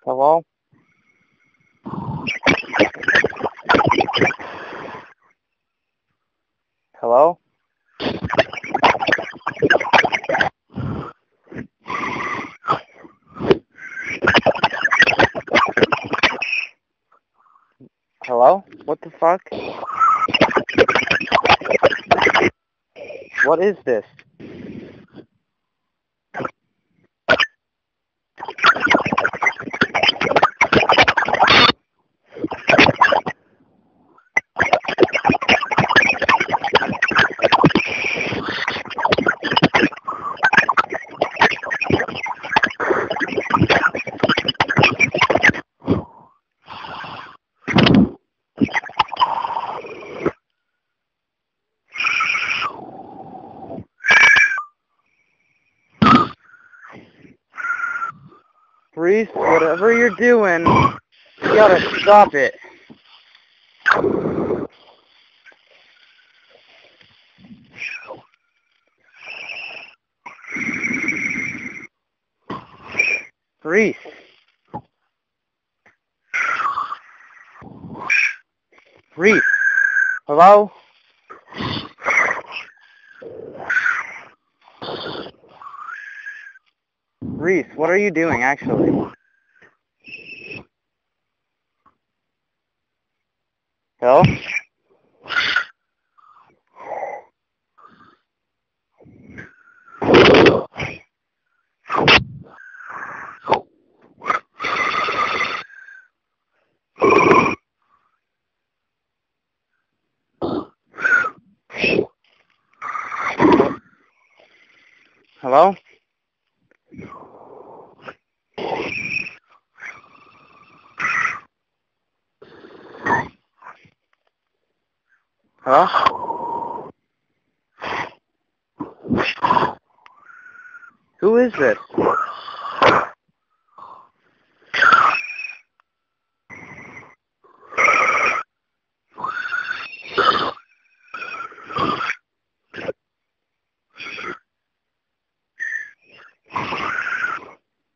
Hello? Hello? Hello? What the fuck? What is this? Reese, whatever you're doing, you gotta stop it. Reese. Reese. Hello? Reese, what are you doing, actually? Hello? Hello? Hello? Who is this?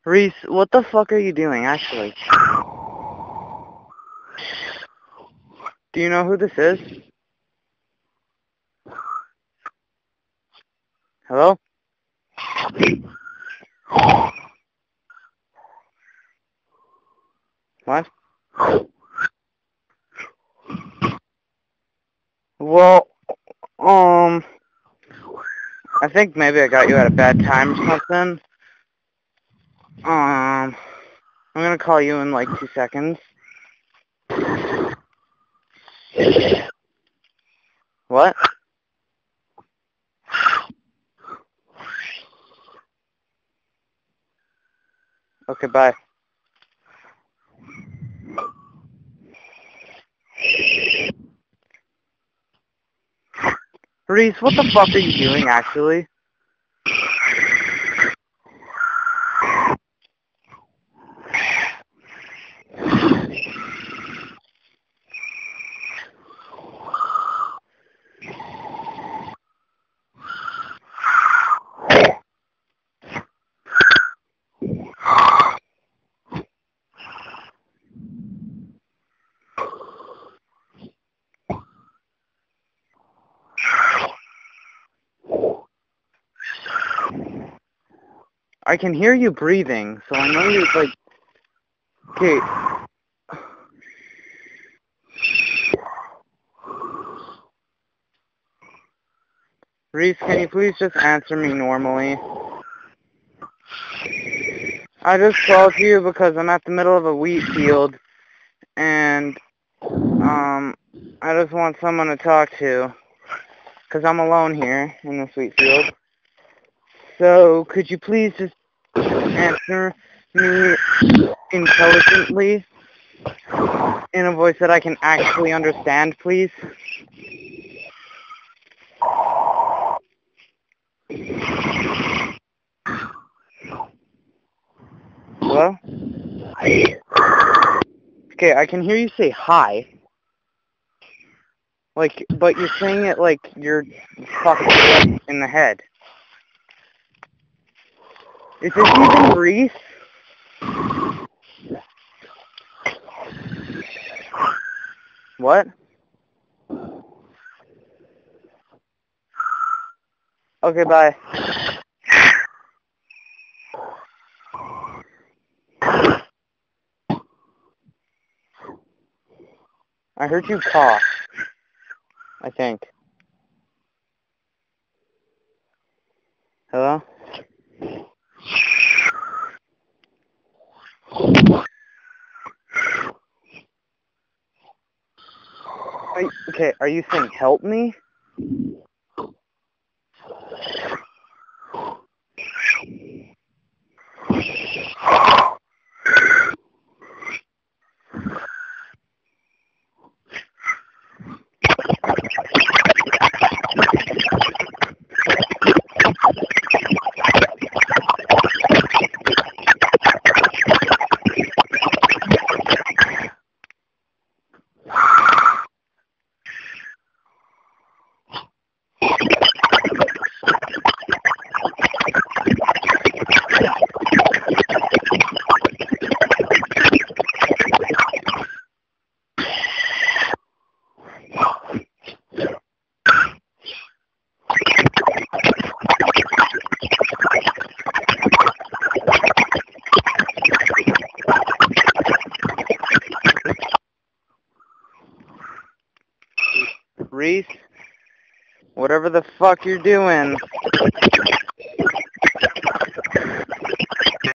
Reese, what the fuck are you doing, actually? Do you know who this is? Hello? What? Well, I think maybe I got you at a bad time or something. I'm gonna call you in like 2 seconds. What? Okay, bye. Reese, what the fuck are you doing, actually? I can hear you breathing, so I know you're like... Okay. Reese, can you please just answer me normally? I just called you because I'm at the middle of a wheat field, and, I just want someone to talk to, because I'm alone here in this wheat field. So, could you please just answer me intelligently, in a voice that I can actually understand, please? Hello? Okay, I can hear you say hi. Like, but you're saying it like you're fucking in the head. Is this even Reese? What? Okay, bye. I heard you cough. I think. Hello? Okay, are you saying help me? Reese? Whatever the fuck you're doing.